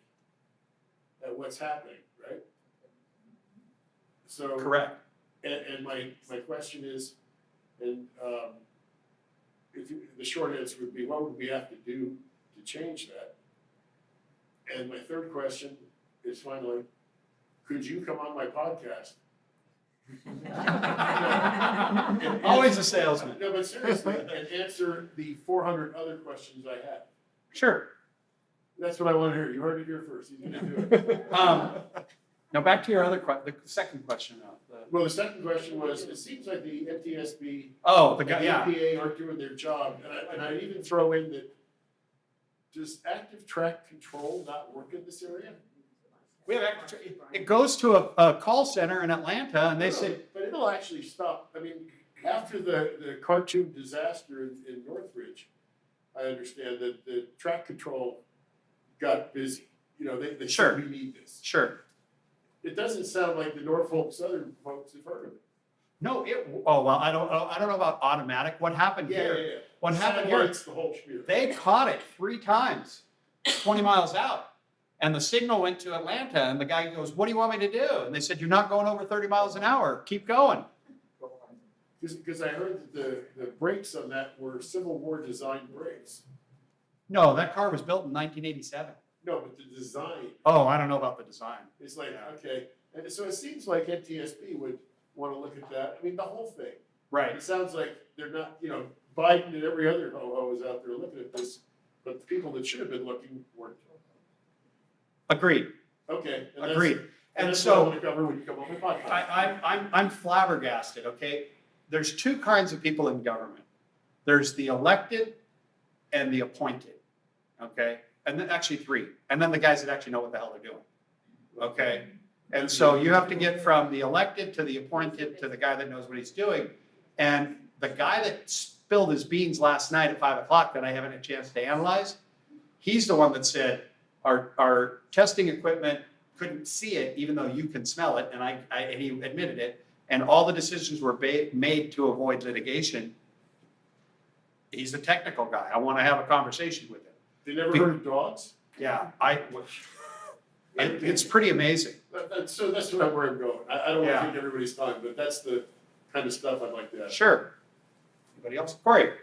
at what's happening, right? So. Correct. And my question is, the short answer would be, what would we have to do to change that? And my third question is finally, could you come on my podcast? Always a salesman. No, but seriously, and answer the 400 other questions I have. Sure. That's what I want to hear. You heard it here first. He's gonna do it. Now back to your other the second question now. Well, the second question was, it seems like the NTSB Oh, the and guy, the yeah. EPA aren't doing their job, and I'd even throw in that, does active track control not work in this area? We have it goes to a call center in Atlanta, and they No, say, but it'll actually stop. I mean, after the cartoon disaster in Northridge, I understand that the track control got busy. They Sure. said we need this. sure. It doesn't sound like the Norfolk Southern folks have heard of it. No, I don't know about automatic. What happened here? What happened here? Satellites, the whole spiel. They caught it 3 times, 20 miles out. And the signal went to Atlanta, and the guy goes, "What do you want me to do?" And they said, "You're not going over 30 miles an hour. Keep going." Because I heard that the brakes on that were Civil War designed brakes. No, that car was built in 1987. No, but the design, Oh, I don't know about the design. it's like, okay. And so it seems like NTSB would want to look at that. I mean, the whole thing. Right. It sounds like they're not, Biden and every other ho-ho is out there looking at this, but the people that should have been looking weren't. Agreed. Okay. and that's- Agreed. And that's what I so want to cover when you come on my podcast. I'm flabbergasted, okay? There's two kinds of people in government. There's the elected and the appointed, okay? And then actually three. And then the guys that actually know what the hell they're doing, okay? And so you have to get from the elected to the appointed to the guy that knows what he's doing. And the guy that spilled his beans last night at 5 o'clock that I haven't had a chance to analyze, he's the one that said our testing equipment couldn't see it, even though you can smell it, and and he admitted it. And all the decisions were made to avoid litigation. He's a technical guy. I want to have a conversation with him. They never heard of dogs? Yeah, it's pretty amazing. So that's where I'm going. I don't want Yeah. to take everybody's time, but that's the kind of stuff I'd like to ask. Sure. Anybody else? Corey?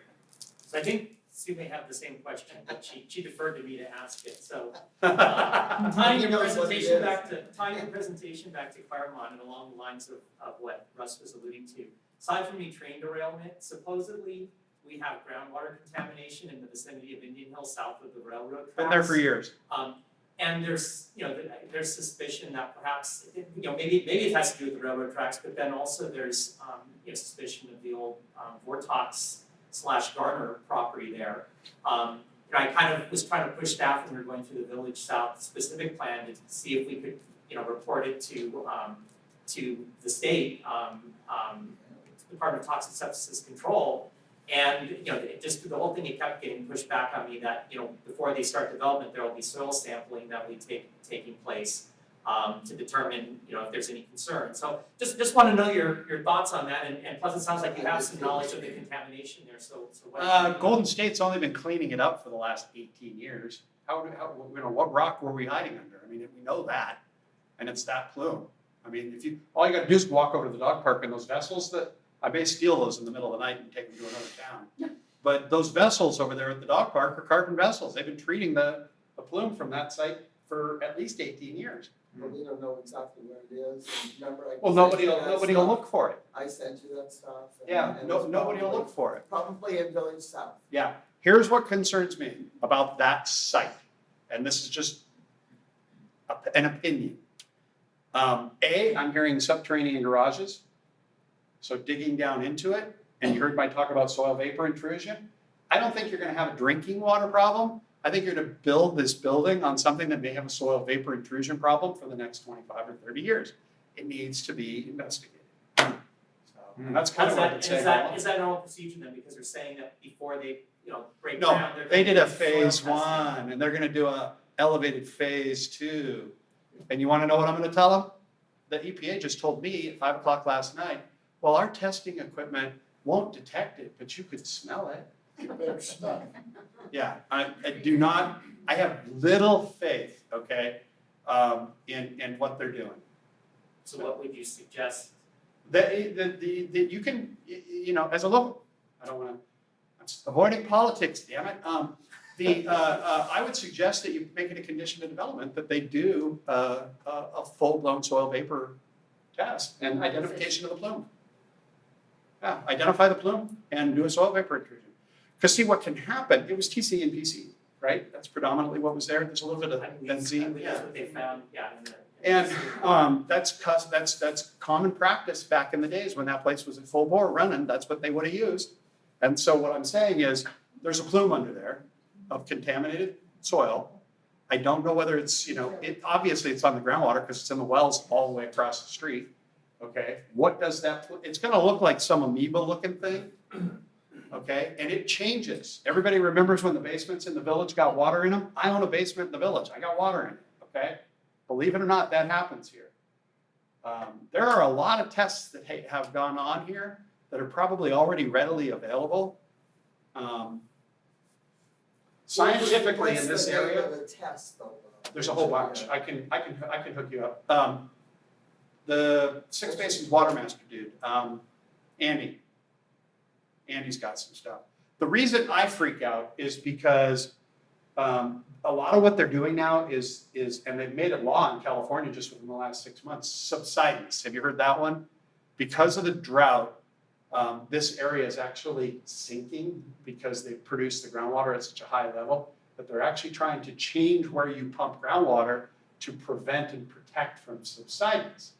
So I think Sue may have the same question, but she deferred to me to ask it, so. He Tying your knows what it presentation back to Claremont and along the lines of what Russ was alluding to. Aside from the train derailment, supposedly we have groundwater contamination in the vicinity of Indian Hill south of the railroad tracks. Been there for years. And there's, there's suspicion that perhaps, maybe it has to do with the railroad tracks, but then also there's, suspicion of the old Vortox/Garner property there. I kind of was trying to push staff when we were going through the Village South specific plan to see if we could, report it to the state, Department of Toxic Substances Control. And, just the whole thing, it kept getting pushed back on me that, before they start development, there will be soil sampling that will be taking place to determine, if there's any concern. So just want to know your thoughts on that, and plus it sounds like you have some knowledge of the contamination there, so what? Golden State's only been cleaning it up for the last 18 years. What rock were we hiding under? I mean, we know that, and it's that plume. I mean, all you gotta do is walk over to the dog park and those vessels that, I may steal those in the middle of the night and take them to another town. But those vessels over there at the dog park are carbon vessels. They've been treating the plume from that site for at least 18 years. But we don't know exactly where it is, and remember I. Well, sent you nobody that will stuff. look for it. I sent you that stuff. and- Yeah, and it's nobody will probably- look for it. Probably in Village South. Yeah, here's what concerns me about that site, and this is just an opinion. I'm hearing subterranean garages, so digging down into it, and you heard my talk about soil vapor intrusion. I don't think you're gonna have a drinking water problem. I think you're gonna build this building on something that may have a soil vapor intrusion problem for the next 25 or 30 years. It needs to be investigated. So, and that's kind of what I'd say. Is that normal procedure then, because they're saying that before they, break No, ground, they're they gonna did a do soil phase testing? 1, and they're gonna do a elevated phase 2. And you wanna know what I'm gonna tell them? The EPA just told me at 5 o'clock last night, well, our testing equipment won't detect it, but you could smell it. Better stuff. Yeah, I have little faith, okay, in what they're doing. So what would you suggest? You can, as a local, I don't wanna, I'm avoiding politics, damn it. I would suggest that you make it a condition of development that they do a full-blown soil vapor test and identification of the plume. Yeah, identify the plume and do a soil vapor intrusion. Because see, what can happen, it was TC and PC, right? That's predominantly what was there. There's a little bit of I believe benzene. that's what they found, And that's common practice back in the days when that place was at full bore running. That's what they would have used. And so what I'm saying is, there's a plume under there of contaminated soil. I don't know whether it's, obviously it's on the groundwater because it's in the wells all the way across the street. Okay, what does that, it's gonna look like some amoeba looking thing. Okay, and it changes. Everybody remembers when the basements in the village got water in them? I own a basement in the village. I got water in it, okay? Believe it or not, that happens here. There are a lot of tests that have gone on here that are probably already readily available. Scientifically in this area, What's the name of the test though? there's a whole bunch. I can hook you up. The Six Basins Water Master dude, Andy's got some stuff. The reason I freak out is because a lot of what they're doing now is, and they've made it law in California just within the last 6 months, subsidence. Have you heard that one? Because of the drought, this area is actually sinking because they've produced the groundwater at such a high level that they're actually trying to change where you pump groundwater to prevent and protect from subsidence.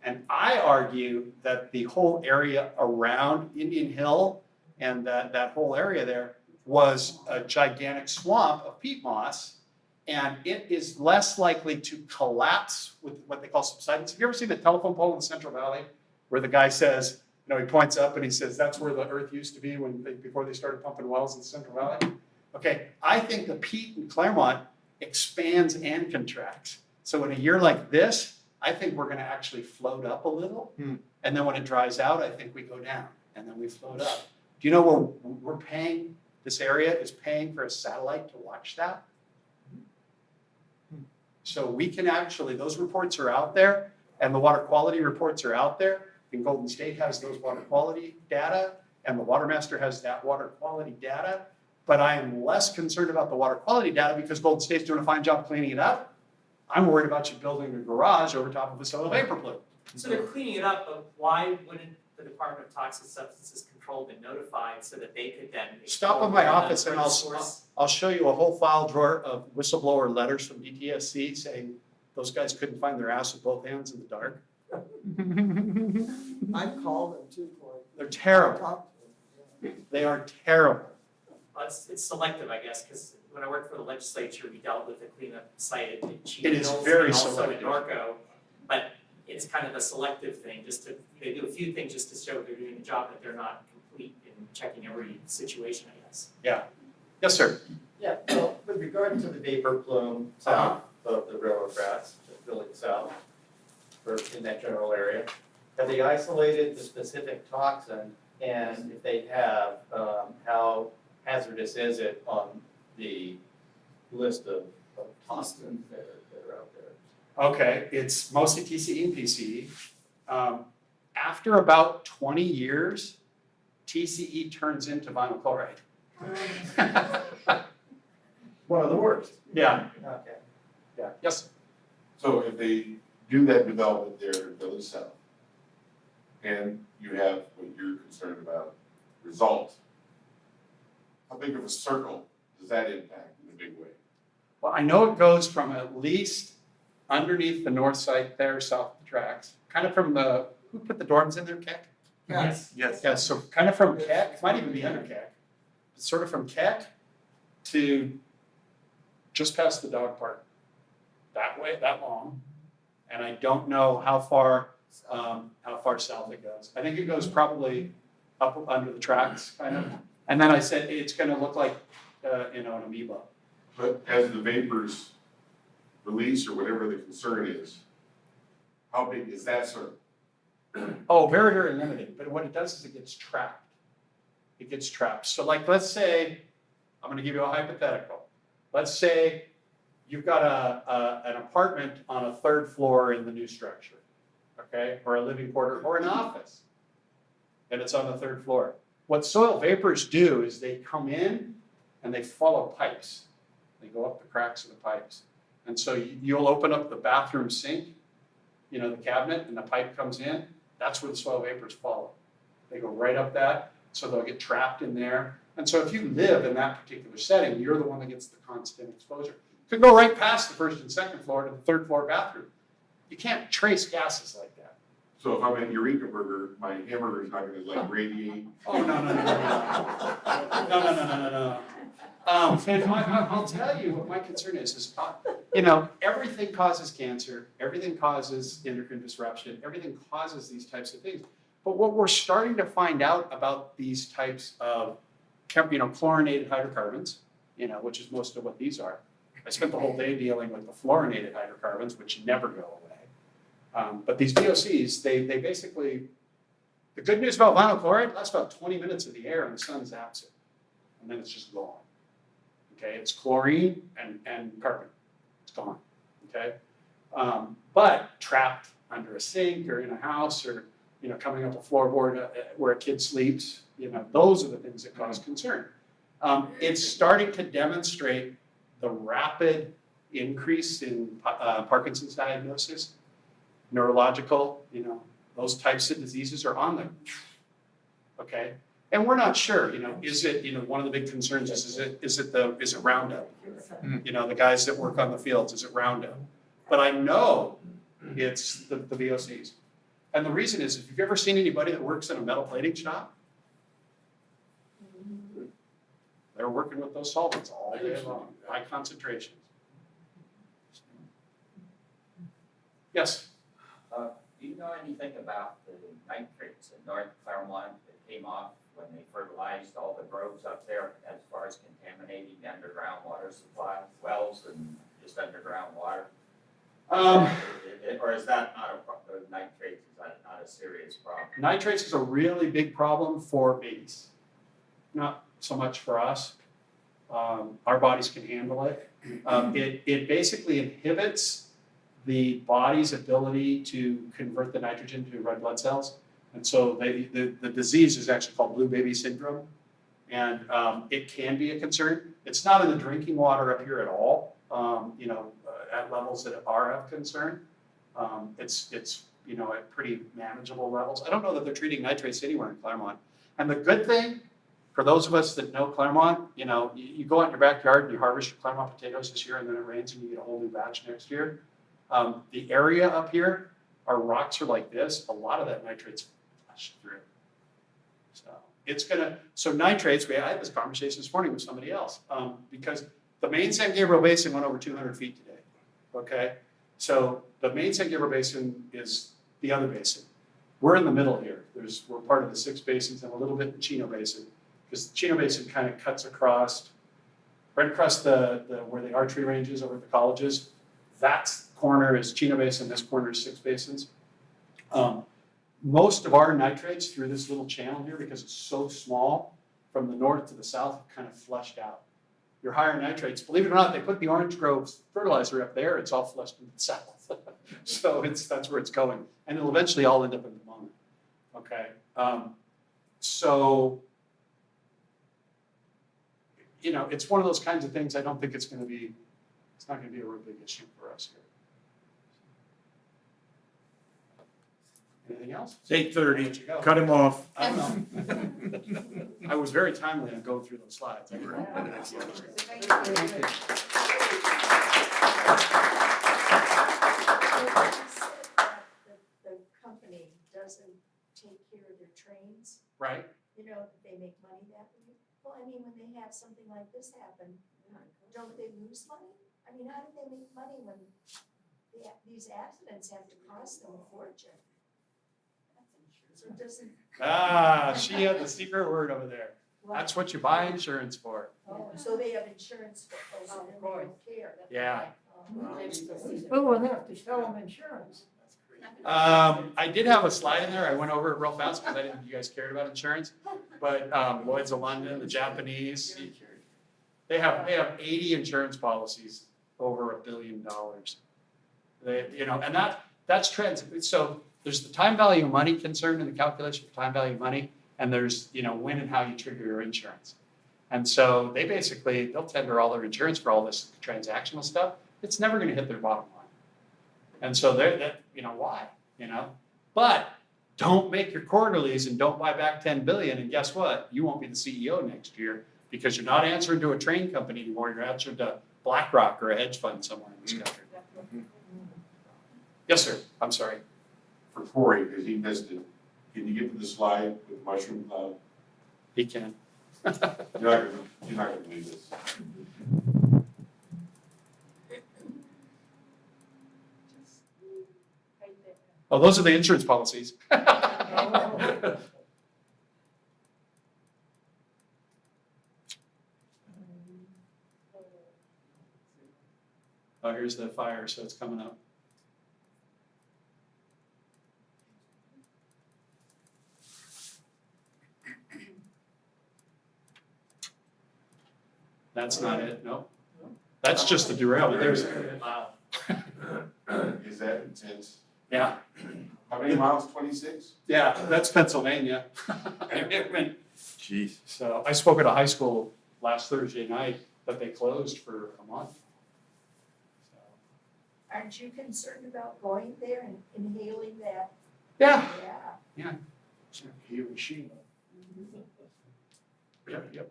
And I argue that the whole area around Indian Hill and that whole area there was a gigantic swamp of peat moss, and it is less likely to collapse with what they call subsidence. Have you ever seen the telephone pole in the Central Valley where the guy says, he points up and he says, that's where the earth used to be before they started pumping wells in the Central Valley? Okay, I think the peat in Claremont expands and contracts. So in a year like this, I think we're gonna actually float up a little. And then when it dries out, I think we go down and then we float up. Do you know where we're paying, this area is paying for a satellite to watch that? So we can actually, those reports are out there and the water quality reports are out there. And Golden State has those water quality data and the Water Master has that water quality data. But I am less concerned about the water quality data because Golden State's doing a fine job cleaning it up. I'm worried about you building a garage over top of a soil vapor plume. So they're cleaning it up, but why wouldn't the Department of Toxic Substances Control be notified so that they could then Stop in explore my where office the and I'll source? I'll show you a whole file drawer of whistleblower letters from DTSC saying those guys couldn't find their ass with both hands in the dark. I've called them too, Corey. They're I've terrible. talked to them. They are terrible. Well, it's selective, I guess, because when I worked for the legislature, we dealt with the cleanup site at Cheat It is Hills very and also selective. in Norco. But it's kind of a selective thing, they do a few things just to show they're doing the job, but they're not complete in checking every situation, I guess. Yes, sir. Yeah, well, with regard to the vapor plume south of the railroad tracks, just building south, or in that general area, have they isolated the specific toxin? And if they have, how hazardous is it on the list of toxins that are out there? Okay, it's mostly TCE and PCE. After about 20 years, TCE turns into vinyl chloride. One of the worst. Yeah, Okay. yeah, yes. So if they do that development there in Village South, and you have what you're concerned about, results, how big of a circle does that impact in a big way? Well, I know it goes from at least underneath the north side there, south of the tracks, kind of from who put the dorms in there, Keck? Yes. Yes. Yeah, so kind of from Keck, it might even be under Keck, but sort of from Keck to just past the dog park. That way, that long. And I don't know how far south it goes. I think it goes probably up under the tracks, kind of. And then I said, it's gonna look like, an amoeba. But as the vapors release or whatever the concern is, how big is that circle? Oh, very, very limited, but what it does is it gets trapped. It gets trapped. So like, let's say, I'm gonna give you a hypothetical. Let's say you've got an apartment on a third floor in the new structure, okay? Or a living quarter, or an office, and it's on the third floor. What soil vapors do is they come in and they follow pipes. They go up the cracks of the pipes. And so you'll open up the bathroom sink, the cabinet, and the pipe comes in. That's where the soil vapors follow. They go right up that, so they'll get trapped in there. And so if you live in that particular setting, you're the one that gets the constant exposure. It could go right past the first and second floor to the third floor bathroom. You can't trace gases like that. So if I'm at Eureka Burger, my hamburger is not gonna radiate. Oh, no. And I'll tell you what my concern is everything causes cancer, everything causes endocrine disruption, everything causes these types of things. But what we're starting to find out about these types of, chlorinated hydrocarbons, which is most of what these are. I spent the whole day dealing with the fluorinated hydrocarbons, which never go away. But these VOCs, they basically, the good news about vinyl chloride, lasts about 20 minutes of the air and the sun zaps it. And then it's just gone. Okay, it's chlorine and carbon. It's gone. Okay? But trapped under a sink or in a house or, coming up a floorboard where a kid sleeps, those are the things that cause concern. It's starting to demonstrate the rapid increase in Parkinson's diagnosis, neurological, those types of diseases are on there. Okay? And we're not sure, is it, one of the big concerns is it Roundup? The guys that work on the fields, is it Roundup? But I know it's the VOCs. And the reason is, if you've ever seen anybody that works in a metal plating shop, they're working with those solvents all day long, high concentrations. Yes? Do you know anything about the nitrates in North Claremont that came off when they fertilized all the groves up there as far as contaminating the underground water supply, wells and just underground water? Or is that not the nitrates, is that not a serious problem? Nitrates is a really big problem for babies. Not so much for us. Our bodies can handle it. It basically inhibits the body's ability to convert the nitrogen to red blood cells. And so the disease is actually called blue baby syndrome. And it can be a concern. It's not in the drinking water up here at all, at levels that are of concern. It's at pretty manageable levels. I don't know that they're treating nitrates anywhere in Claremont. And the good thing, for those of us that know Claremont, you go out in your backyard and you harvest your Claremont potatoes this year and then it rains and you get a whole new batch next year. The area up here, our rocks are like this, a lot of that nitrate's flushed through. So nitrates, I had this conversation this morning with somebody else, because the main San Gabriel Basin went over 200 feet today, okay? So the main San Gabriel Basin is the other basin. We're in the middle here. We're part of the 6 basins and a little bit in the Chino Basin, because the Chino Basin kind of cuts across, right across where the archery range is over at the colleges. That corner is Chino Basin, this corner is 6 basins. Most of our nitrates through this little channel here, because it's so small, from the north to the south, have kind of flushed out. Your higher nitrates, believe it or not, they put the Orange Grove fertilizer up there, it's all flushed in the south. So that's where it's going. And it'll eventually all end up in the Pomona. Okay. It's one of those kinds of things I don't think it's not going to be a real big issue for us here. Anything else? It's 8:30, Let you go. cut him off. I don't know. I was very timely on going through those slides. You said that the company doesn't take care of their trains, Right? that they make money that way. Well, when they have something like this happen, don't they lose money? How do they make money when these accidents have to cost them a fortune? So it doesn't. She had the secret word over there. That's what you buy insurance for. Oh, so they have insurance for those that don't care. Yeah. Who would have to sell them insurance? I did have a slide in there. I went over it real fast because I didn't think you guys cared about insurance. But Lloyd's of London, the Japanese, they have 80 insurance policies over $1 billion. And that's trends. So there's the time value of money concern in the calculation for time value of money, and there's when and how you trigger your insurance. And so they'll tender all their insurance for all this transactional stuff. It's never going to hit their bottom line. And so why? But don't make your quarterlies and don't buy back 10 billion. And guess what? You won't be the CEO next year because you're not answering to a train company anymore. You're answering to BlackRock or a hedge fund somewhere in this country. Yes, sir. I'm sorry. For Corey, because he missed it, can you get to the slide with mushroom cloud? He can. You're not gonna believe this. Oh, those are the insurance policies. Oh, here's the fire, so it's coming up. That's not it, no. That's just the derailment. There's, wow. Is that intense? Yeah, How many miles, 26? yeah, that's Pennsylvania. Jeez. So I spoke at a high school last Thursday night that they closed for a month. So, Aren't you concerned about going there and inhaling that? yeah. Yeah. Hiroshima. Yep.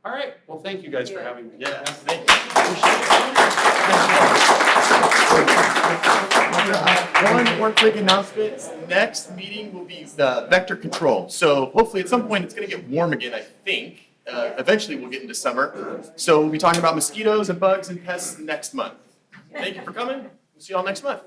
All right, well, thank you guys for having me. Yeah, Thank you. thank you. one quick announcement. Next meeting will be the vector control. So hopefully at some point it's gonna get warm again, I think. Eventually we'll get into summer. So we'll be talking about mosquitoes and bugs and pests next month. Thank you for coming. We'll see you all next month.